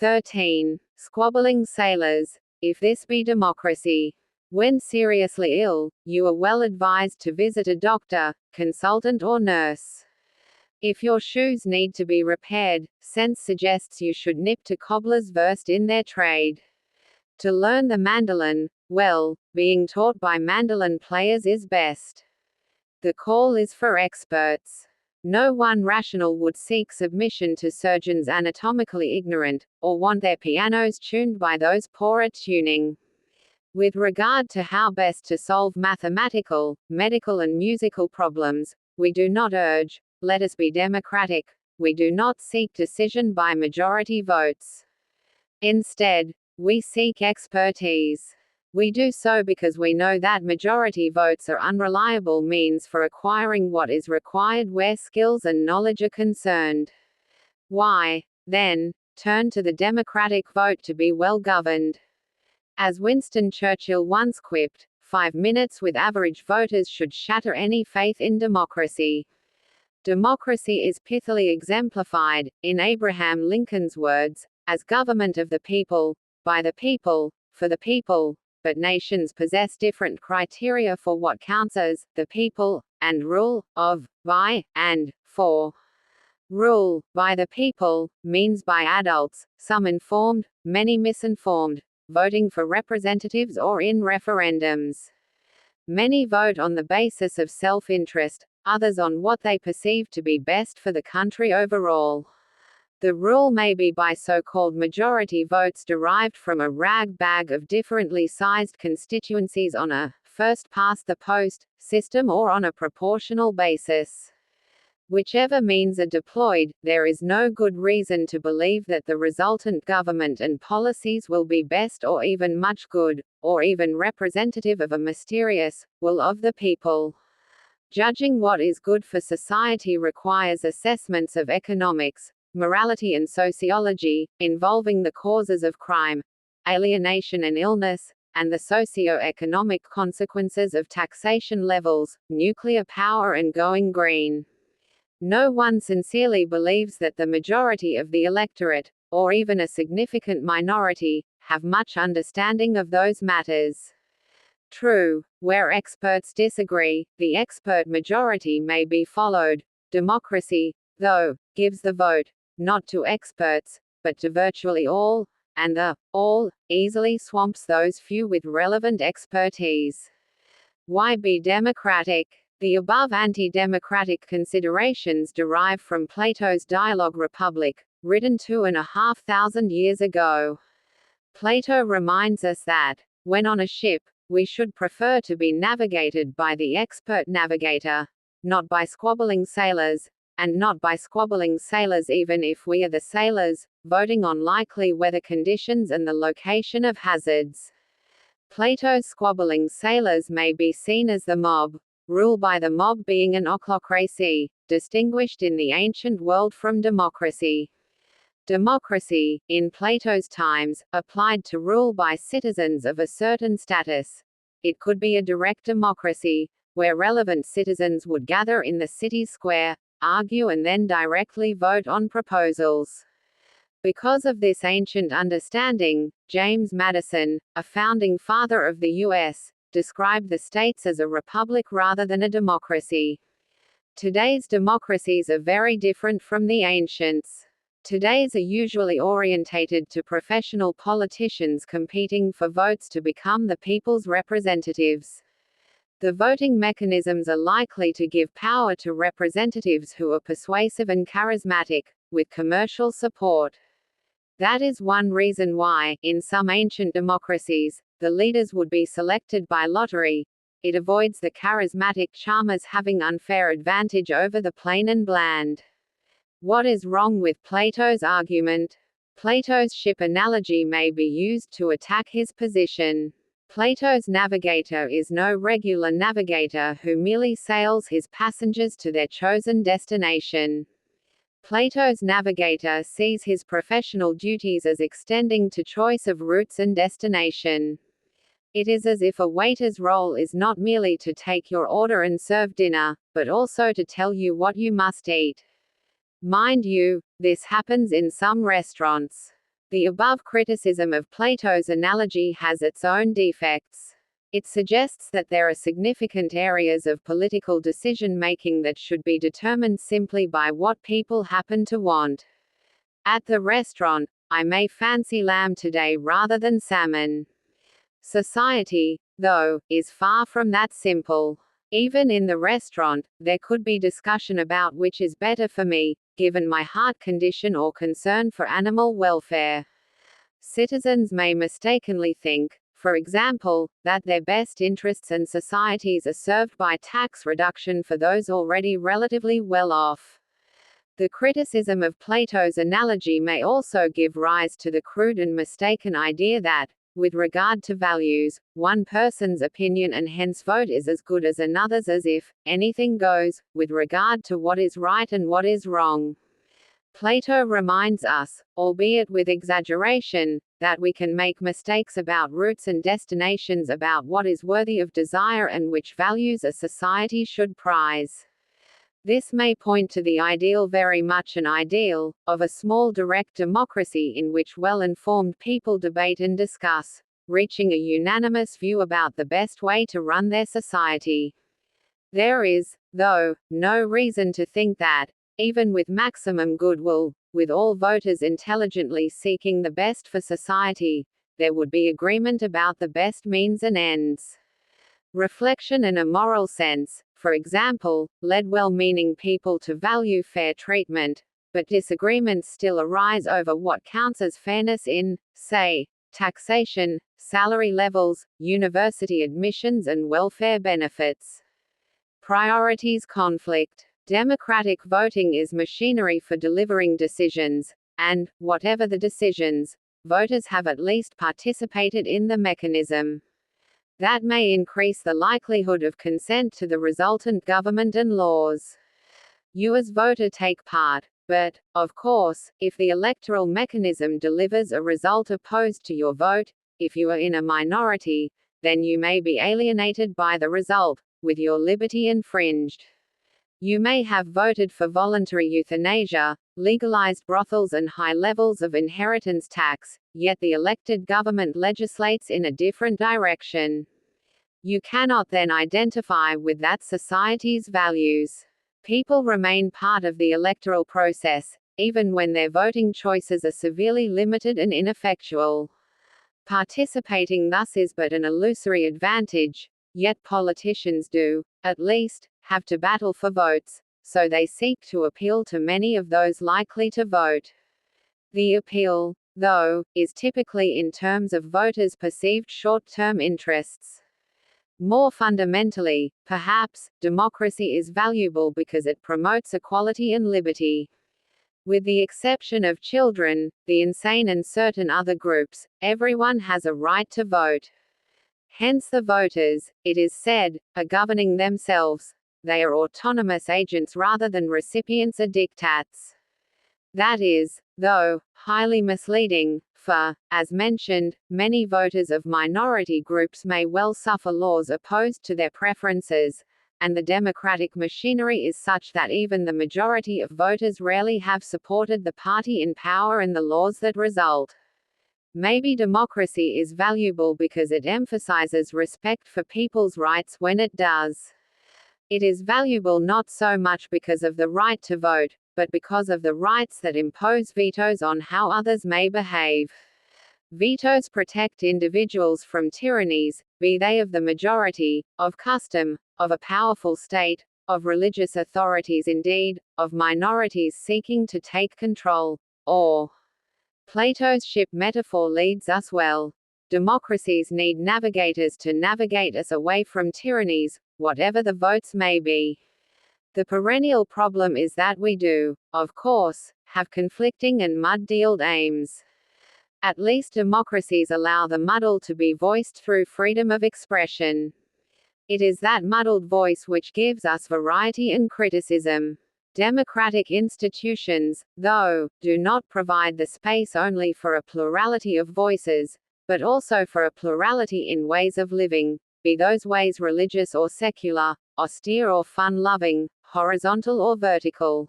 13. Squabbling sailors. If this be democracy. When seriously ill, you are well advised to visit a doctor, consultant or nurse. If your shoes need to be repaired, sense suggests you should nip to cobblers versed in their trade. To learn the mandolin, well, being taught by mandolin players is best. The call is for experts. No one rational would seek submission to surgeons anatomically ignorant, or want their pianos tuned by those poor at tuning. With regard to how best to solve mathematical, medical and musical problems, we do not urge, let us be democratic, we do not seek decision by majority votes. Instead, we seek expertise. We do so because we know that majority votes are unreliable means for acquiring what is required where skills and knowledge are concerned. Why, then, turn to the democratic vote to be well governed? As Winston Churchill once quipped, 5 minutes with average voters should shatter any faith in democracy. Democracy is pithily exemplified, in Abraham Lincoln's words, as government of the people, by the people, for the people, but nations possess different criteria for what counts as the people, and rule, of, by, and for. Rule, by the people, means by adults, some informed, many misinformed, voting for representatives or in referendums. Many vote on the basis of self-interest, others on what they perceive to be best for the country overall. The rule may be by so-called majority votes derived from a rag bag of differently sized constituencies on a first-past-the-post system or on a proportional basis. Whichever means are deployed, there is no good reason to believe that the resultant government and policies will be best or even much good, or even representative of a mysterious will of the people. Judging what is good for society requires assessments of economics, morality and sociology, involving the causes of crime, alienation and illness, and the socio-economic consequences of taxation levels, nuclear power and going green. No one sincerely believes that the majority of the electorate, or even a significant minority, have much understanding of those matters. True, where experts disagree, the expert majority may be followed. Democracy, though, gives the vote, not to experts, but to virtually all, and the all easily swamps those few with relevant expertise. Why be democratic? The above anti-democratic considerations derive from Plato's dialogue Republic, written 2,500 years ago. Plato reminds us that, when on a ship, we should prefer to be navigated by the expert navigator, not by squabbling sailors, and not by squabbling sailors even if we are the sailors, voting on likely weather conditions and the location of hazards. Plato's squabbling sailors may be seen as the mob, rule by the mob being an ochlocracy, distinguished in the ancient world from democracy. Democracy, in Plato's times, applied to rule by citizens of a certain status. It could be a direct democracy, where relevant citizens would gather in the city square, argue and then directly vote on proposals. Because of this ancient understanding, James Madison, a founding father of the U.S., described the states as a republic rather than a democracy. Today's democracies are very different from the ancients. Today's are usually orientated to professional politicians competing for votes to become the people's representatives. The voting mechanisms are likely to give power to representatives who are persuasive and charismatic, with commercial support. That is one reason why, in some ancient democracies, the leaders would be selected by lottery. It avoids the charismatic charmers having unfair advantage over the plain and bland. What is wrong with Plato's argument? Plato's ship analogy may be used to attack his position. Plato's navigator is no regular navigator who merely sails his passengers to their chosen destination. Plato's navigator sees his professional duties as extending to choice of routes and destination. It is as if a waiter's role is not merely to take your order and serve dinner, but also to tell you what you must eat. Mind you, this happens in some restaurants. The above criticism of Plato's analogy has its own defects. It suggests that there are significant areas of political decision-making that should be determined simply by what people happen to want. At the restaurant, I may fancy lamb today rather than salmon. Society, though, is far from that simple. Even in the restaurant, there could be discussion about which is better for me, given my heart condition or concern for animal welfare. Citizens may mistakenly think, for example, that their best interests and societies are served by tax reduction for those already relatively well off. The criticism of Plato's analogy may also give rise to the crude and mistaken idea that, with regard to values, one person's opinion and hence vote is as good as another's, as if anything goes, with regard to what is right and what is wrong. Plato reminds us, albeit with exaggeration, that we can make mistakes about routes and destinations, about what is worthy of desire and which values a society should prize. This may point to the ideal, very much an ideal, of a small direct democracy in which well-informed people debate and discuss, reaching a unanimous view about the best way to run their society. There is, though, no reason to think that, even with maximum goodwill, with all voters intelligently seeking the best for society, there would be agreement about the best means and ends. Reflection in a moral sense, for example, led well-meaning people to value fair treatment, but disagreements still arise over what counts as fairness in, say, taxation, salary levels, university admissions and welfare benefits. Priorities conflict. Democratic voting is machinery for delivering decisions, and, whatever the decisions, voters have at least participated in the mechanism. That may increase the likelihood of consent to the resultant government and laws. You as voter take part, but, of course, if the electoral mechanism delivers a result opposed to your vote, if you are in a minority, then you may be alienated by the result, with your liberty infringed. You may have voted for voluntary euthanasia, legalized brothels and high levels of inheritance tax, yet the elected government legislates in a different direction. You cannot then identify with that society's values. People remain part of the electoral process, even when their voting choices are severely limited and ineffectual. Participating thus is but an illusory advantage, yet politicians do, at least, have to battle for votes, so they seek to appeal to many of those likely to vote. The appeal, though, is typically in terms of voters' perceived short-term interests. More fundamentally, perhaps, democracy is valuable because it promotes equality and liberty. With the exception of children, the insane and certain other groups, everyone has a right to vote. Hence the voters, it is said, are governing themselves. They are autonomous agents rather than recipients of diktats. That is, though, highly misleading, for, as mentioned, many voters of minority groups may well suffer laws opposed to their preferences, and the democratic machinery is such that even the majority of voters rarely have supported the party in power and the laws that result. Maybe democracy is valuable because it emphasizes respect for people's rights when it does. It is valuable not so much because of the right to vote, but because of the rights that impose vetoes on how others may behave. Vetoes protect individuals from tyrannies, be they of the majority, of custom, of a powerful state, of religious authorities, indeed, of minorities seeking to take control, or. Plato's ship metaphor leads us well. Democracies need navigators to navigate us away from tyrannies, whatever the votes may be. The perennial problem is that we do, of course, have conflicting and muddied aims. At least democracies allow the muddle to be voiced through freedom of expression. It is that muddled voice which gives us variety and criticism. Democratic institutions, though, do not provide the space only for a plurality of voices, but also for a plurality in ways of living, be those ways religious or secular, austere or fun-loving, horizontal or vertical.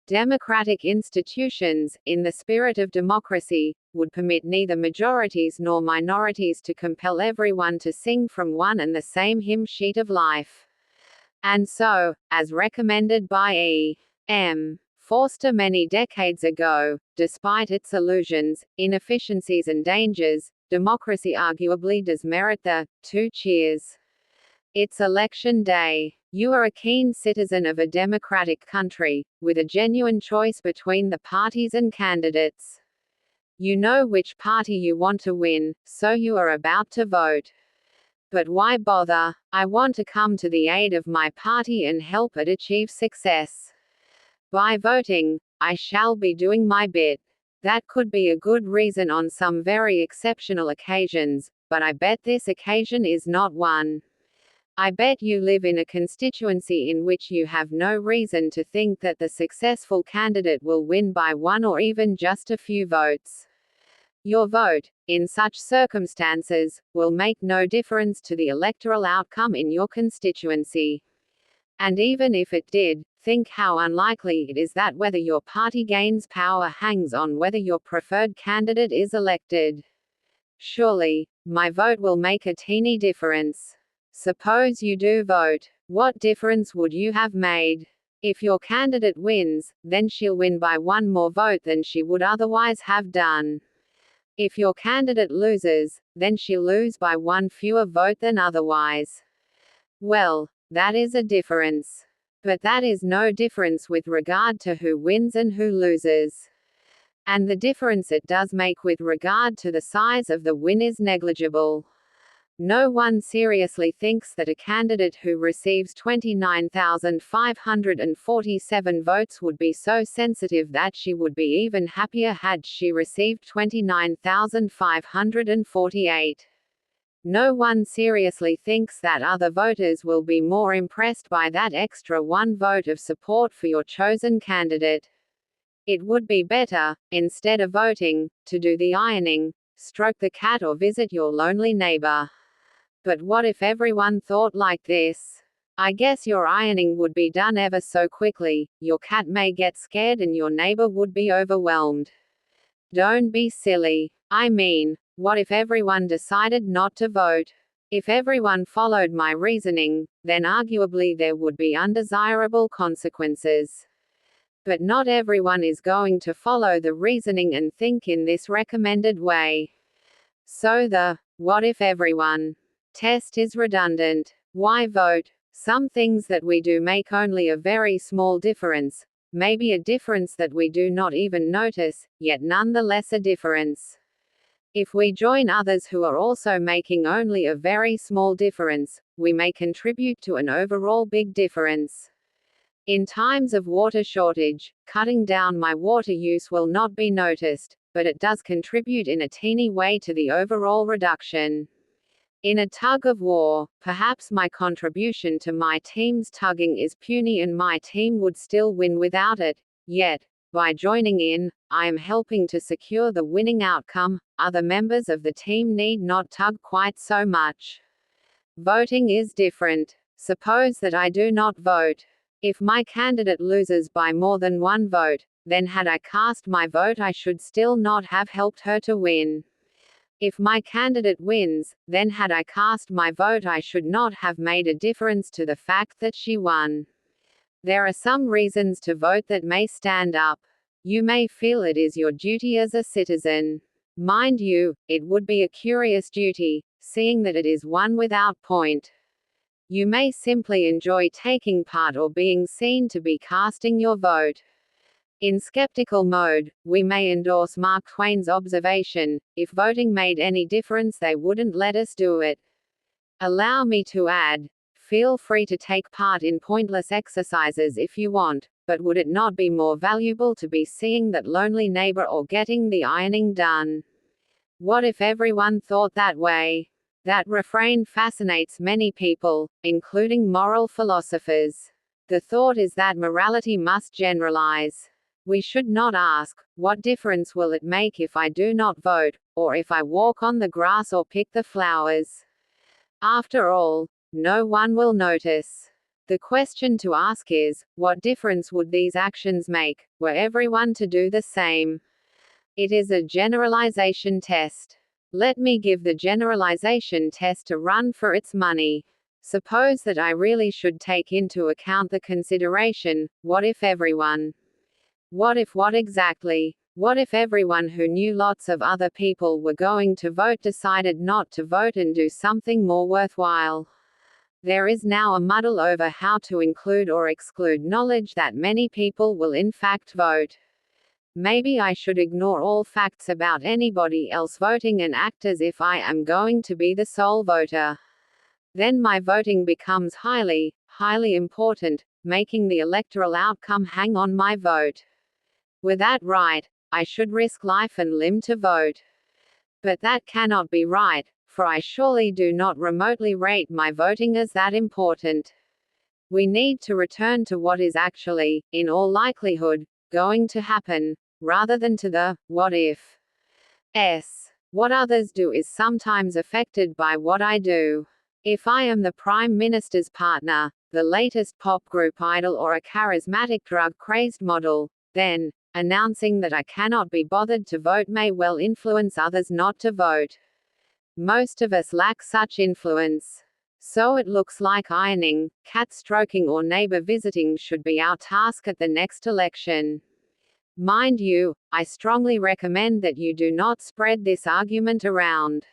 Democratic institutions, in the spirit of democracy, would permit neither majorities nor minorities to compel everyone to sing from one and the same hymn sheet of life. And so, as recommended by E.M. Forster many decades ago, despite its illusions, inefficiencies and dangers, democracy arguably does merit the 2 cheers. It's election day. You are a keen citizen of a democratic country, with a genuine choice between the parties and candidates. You know which party you want to win, so you are about to vote. But why bother? I want to come to the aid of my party and help it achieve success. By voting, I shall be doing my bit. That could be a good reason on some very exceptional occasions, but I bet this occasion is not one. I bet you live in a constituency in which you have no reason to think that the successful candidate will win by 1 or even just a few votes. Your vote, in such circumstances, will make no difference to the electoral outcome in your constituency. And even if it did, think how unlikely it is that whether your party gains power hangs on whether your preferred candidate is elected. Surely, my vote will make a teeny difference. Suppose you do vote. What difference would you have made? If your candidate wins, then she'll win by 1 more vote than she would otherwise have done. If your candidate loses, then she'll lose by 1 fewer vote than otherwise. Well, that is a difference. But that is no difference with regard to who wins and who loses. And the difference it does make with regard to the size of the win is negligible. No one seriously thinks that a candidate who receives 29,547 votes would be so sensitive that she would be even happier had she received 29,548. No one seriously thinks that other voters will be more impressed by that extra 1 vote of support for your chosen candidate. It would be better, instead of voting, to do the ironing, stroke the cat or visit your lonely neighbor. But what if everyone thought like this? I guess your ironing would be done ever so quickly, your cat may get scared and your neighbor would be overwhelmed. Don't be silly. I mean, what if everyone decided not to vote? If everyone followed my reasoning, then arguably there would be undesirable consequences. But not everyone is going to follow the reasoning and think in this recommended way. So the what if everyone test is redundant. Why vote? Some things that we do make only a very small difference, maybe a difference that we do not even notice, yet nonetheless a difference. If we join others who are also making only a very small difference, we may contribute to an overall big difference. In times of water shortage, cutting down my water use will not be noticed, but it does contribute in a teeny way to the overall reduction. In a tug of war, perhaps my contribution to my team's tugging is puny and my team would still win without it, yet, by joining in, I am helping to secure the winning outcome. Other members of the team need not tug quite so much. Voting is different. Suppose that I do not vote. If my candidate loses by more than 1 vote, then had I cast my vote I should still not have helped her to win. If my candidate wins, then had I cast my vote I should not have made a difference to the fact that she won. There are some reasons to vote that may stand up. You may feel it is your duty as a citizen. Mind you, it would be a curious duty, seeing that it is one without point. You may simply enjoy taking part or being seen to be casting your vote. In skeptical mode, we may endorse Mark Twain's observation, if voting made any difference they wouldn't let us do it. Allow me to add, feel free to take part in pointless exercises if you want, but would it not be more valuable to be seeing that lonely neighbor or getting the ironing done? What if everyone thought that way? That refrain fascinates many people, including moral philosophers. The thought is that morality must generalize. We should not ask, what difference will it make if I do not vote, or if I walk on the grass or pick the flowers? After all, no one will notice. The question to ask is, what difference would these actions make, were everyone to do the same? It is a generalization test. Let me give the generalization test a run for its money. Suppose that I really should take into account the consideration, what if everyone? What if what exactly? What if everyone who knew lots of other people were going to vote decided not to vote and do something more worthwhile? There is now a muddle over how to include or exclude knowledge that many people will in fact vote. Maybe I should ignore all facts about anybody else voting and act as if I am going to be the sole voter. Then my voting becomes highly, highly important, making the electoral outcome hang on my vote. Were that right, I should risk life and limb to vote. But that cannot be right, for I surely do not remotely rate my voting as that important. We need to return to what is actually, in all likelihood, going to happen, rather than to the what if. What others do is sometimes affected by what I do. If I am the Prime Minister's partner, the latest pop group idol, or a charismatic drug-crazed model, then, announcing that I cannot be bothered to vote may well influence others not to vote. Most of us lack such influence. So it looks like ironing, cat stroking, or neighbor visiting should be our task at the next election. Mind you, I strongly recommend that you do not spread this argument around.